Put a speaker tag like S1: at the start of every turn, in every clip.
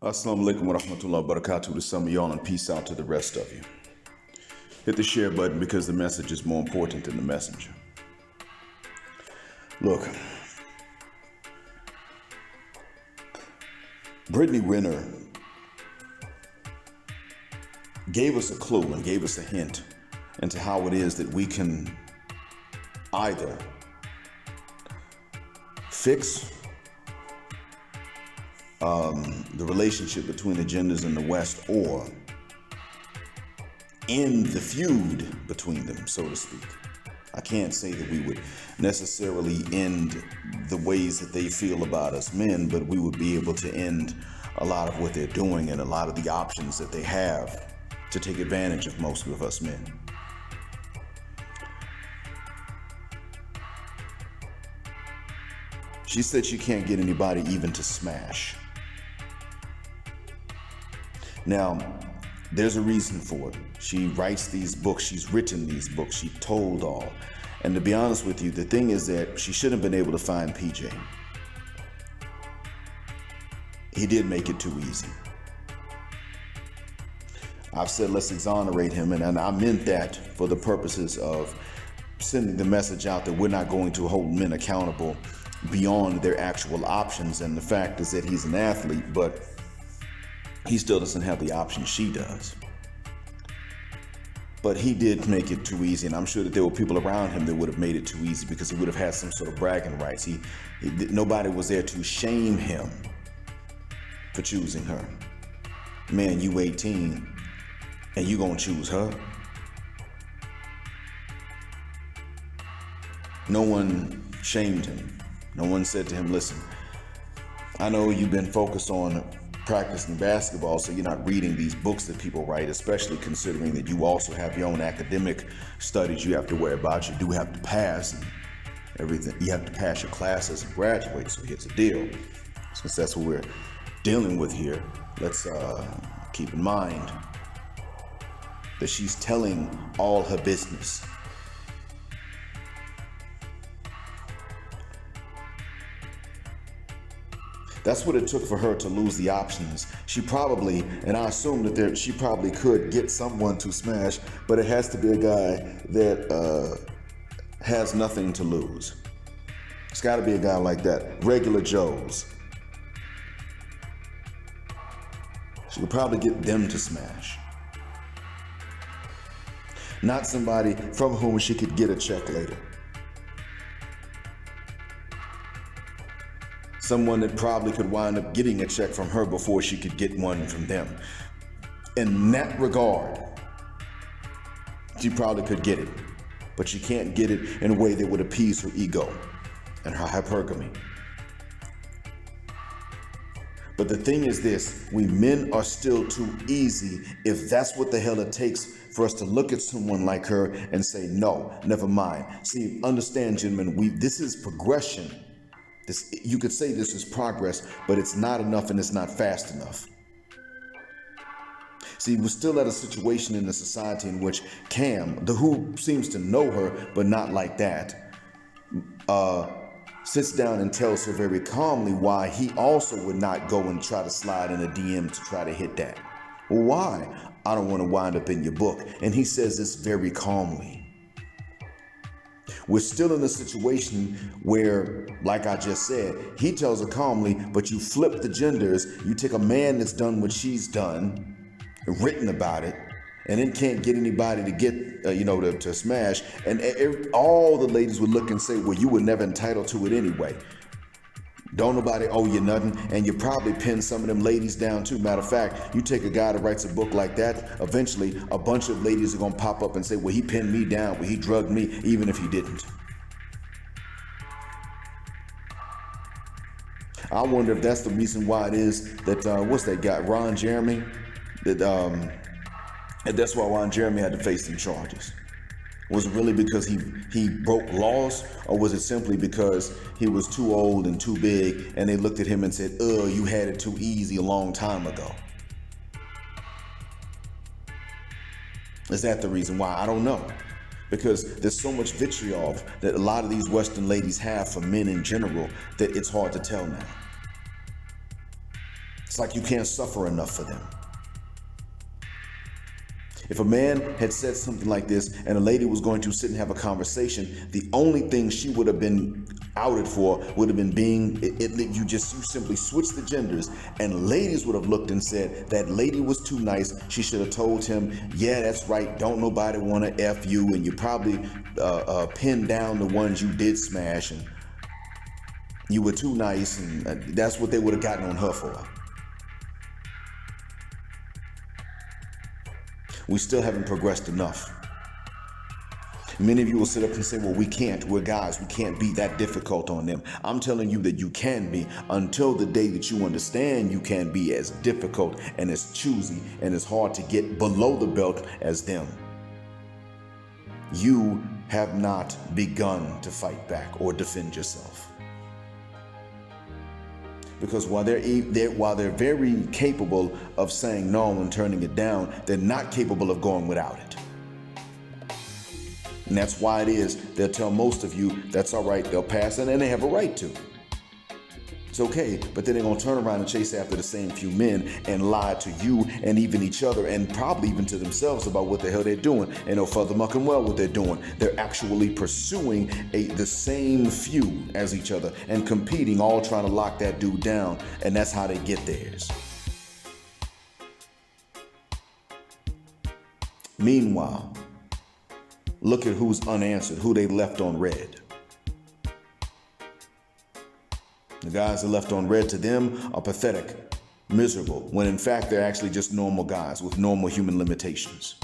S1: Assalamu alaikum wa rahmatullahi wa barakatuh to some of y'all, and peace out to the rest of you. Hit the share button because the message is more important than the messenger. Look, Brittany Renner gave us a clue and gave us a hint into how it is that we can either fix the relationship between the genders in the West, or end the feud between them, so to speak. I can't say that we would necessarily end the ways that they feel about us men, but we would be able to end a lot of what they're doing and a lot of the options that they have to take advantage of most of us men. She said she can't get anybody even to smash. Now, there's a reason for it. She writes these books, she's written these books, she told all. And to be honest with you, the thing is that she shouldn't have been able to find PJ. He did make it too easy. I've said let's exonerate him, and I meant that for the purposes of sending the message out that we're not going to hold men accountable beyond their actual options. And the fact is that he's an athlete, but he still doesn't have the option she does. But he did make it too easy, and I'm sure that there were people around him that would have made it too easy because he would have had some sort of bragging rights. Nobody was there to shame him for choosing her. Man, you 18 and you gonna choose her? No one shamed him. No one said to him, listen, I know you've been focused on practicing basketball, so you're not reading these books that people write, especially considering that you also have your own academic studies you have to worry about. You do have to pass and everything. You have to pass your classes and graduate. So here's the deal. Since that's what we're dealing with here, let's keep in mind that she's telling all her business. That's what it took for her to lose the options. She probably, and I assume that she probably could get someone to smash, but it has to be a guy that has nothing to lose. It's got to be a guy like that, regular Joes. She could probably get them to smash. Not somebody from whom she could get a check later. Someone that probably could wind up getting a check from her before she could get one from them. In that regard, she probably could get it, but she can't get it in a way that would appease her ego and her hypergamy. But the thing is this, we men are still too easy if that's what the hell it takes for us to look at someone like her and say, no, never mind. See, understand, gentlemen, this is progression. You could say this is progress, but it's not enough and it's not fast enough. See, we're still at a situation in the society in which Cam, who seems to know her, but not like that, sits down and tells her very calmly why he also would not go and try to slide in a DM to try to hit that. Well, why? I don't want to wind up in your book. And he says this very calmly. We're still in a situation where, like I just said, he tells her calmly, but you flip the genders. You take a man that's done what she's done, written about it, and then can't get anybody to get, to smash. And all the ladies would look and say, well, you were never entitled to it anyway. Don't nobody owe you nothing, and you probably pin some of them ladies down too. Matter of fact, you take a guy that writes a book like that, eventually a bunch of ladies are gonna pop up and say, well, he pinned me down, well, he drugged me, even if he didn't. I wonder if that's the reason why it is that, what's that guy, Ron Jeremy? That's why Ron Jeremy had to face some charges. Was it really because he broke laws, or was it simply because he was too old and too big and they looked at him and said, you had it too easy a long time ago? Is that the reason why? I don't know. Because there's so much vitriol that a lot of these Western ladies have for men in general that it's hard to tell now. It's like you can't suffer enough for them. If a man had said something like this and a lady was going to sit and have a conversation, the only thing she would have been outed for would have been you simply switched the genders, and ladies would have looked and said that lady was too nice. She should have told him, yeah, that's right, don't nobody want to F you, and you probably pinned down the ones you did smash, and you were too nice, and that's what they would have gotten on her for. We still haven't progressed enough. Many of you will sit up and say, well, we can't. We're guys. We can't be that difficult on them. I'm telling you that you can be, until the day that you understand you can be as difficult and as choosy and as hard to get below the belt as them. You have not begun to fight back or defend yourself. Because while they're very capable of saying no and turning it down, they're not capable of going without it. And that's why it is they'll tell most of you that's all right, they'll pass it, and they have a right to. It's okay, but then they're going to turn around and chase after the same few men and lie to you and even each other and probably even to themselves about what the hell they're doing. And they'll further muck and well what they're doing. They're actually pursuing the same few as each other and competing, all trying to lock that dude down. And that's how they get theirs. Meanwhile, look at who's unanswered, who they left on red. The guys that are left on red to them are pathetic, miserable, when in fact they're actually just normal guys with normal human limitations.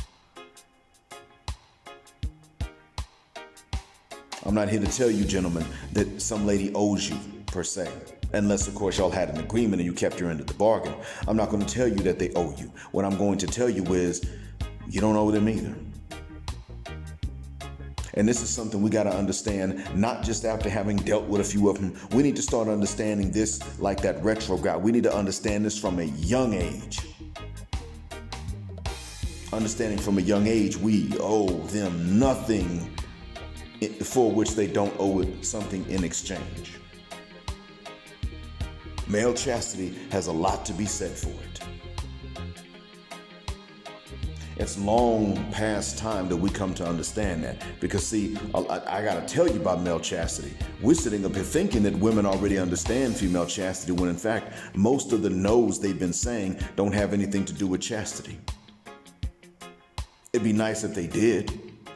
S1: I'm not here to tell you, gentlemen, that some lady owes you, per se. Unless, of course, y'all had an agreement and you kept your end of the bargain. I'm not going to tell you that they owe you. What I'm going to tell you is you don't owe them either. And this is something we got to understand, not just after having dealt with a few of them. We need to start understanding this like that retro guy. We need to understand this from a young age. Understanding from a young age, we owe them nothing for which they don't owe it something in exchange. Male chastity has a lot to be said for it. It's long past time that we come to understand that. Because see, I gotta tell you about male chastity. We're sitting up here thinking that women already understand female chastity, when in fact, most of the no's they've been saying don't have anything to do with chastity. It'd be nice if they did,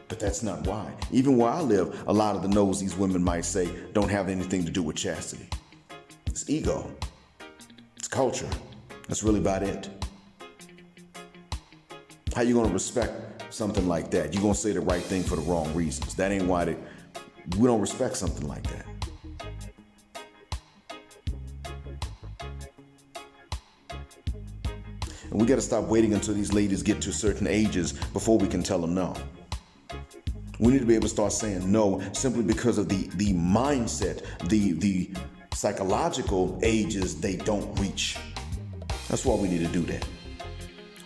S1: but that's not why. Even where I live, a lot of the no's these women might say don't have anything to do with chastity. It's ego. It's culture. That's really about it. How you gonna respect something like that? You're gonna say the right thing for the wrong reasons. That ain't why we don't respect something like that. And we gotta stop waiting until these ladies get to certain ages before we can tell them no. We need to be able to start saying no simply because of the mindset, the psychological ages they don't reach. That's why we need to do that.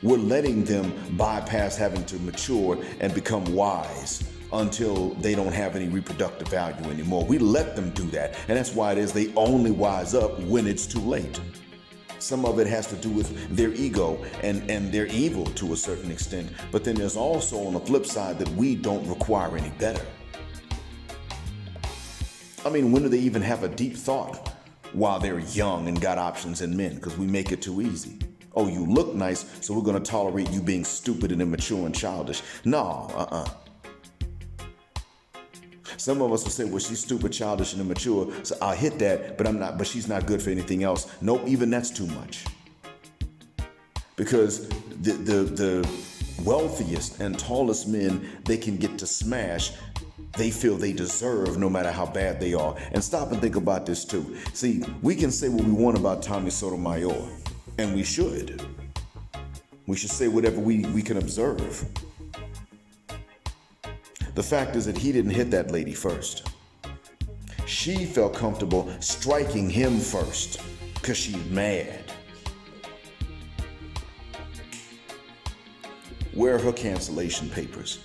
S1: We're letting them bypass having to mature and become wise until they don't have any reproductive value anymore. We let them do that. And that's why it is they only wise up when it's too late. Some of it has to do with their ego and their evil to a certain extent. But then there's also on the flip side that we don't require any better. I mean, when do they even have a deep thought while they're young and got options in men? Because we make it too easy. Oh, you look nice, so we're going to tolerate you being stupid and immature and childish. No, Some of us will say, well, she's stupid, childish, and immature, so I'll hit that, but she's not good for anything else. Nope, even that's too much. Because the wealthiest and tallest men they can get to smash, they feel they deserve no matter how bad they are. And stop and think about this too. See, we can say what we want about Tommy Sotomayor. And we should. We should say whatever we can observe. The fact is that he didn't hit that lady first. She felt comfortable striking him first because she's mad. Where are her cancellation papers?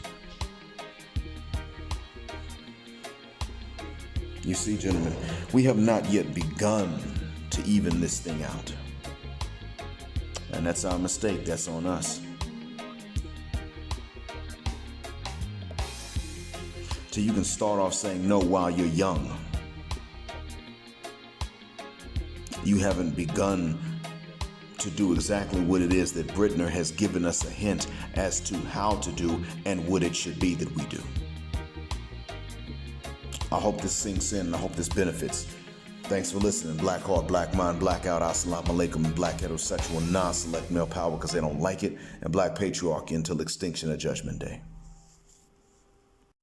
S1: You see, gentlemen, we have not yet begun to even this thing out. And that's our mistake. That's on us. So you can start off saying no while you're young. You haven't begun to do exactly what it is that Brittany has given us a hint as to how to do and what it should be that we do. I hope this sinks in and I hope this benefits. Thanks for listening. Black heart, black mind, blackout, assalamu alaikum, and black heterosexual non-select male power because they don't like it, and black patriarchy until extinction of Judgment Day.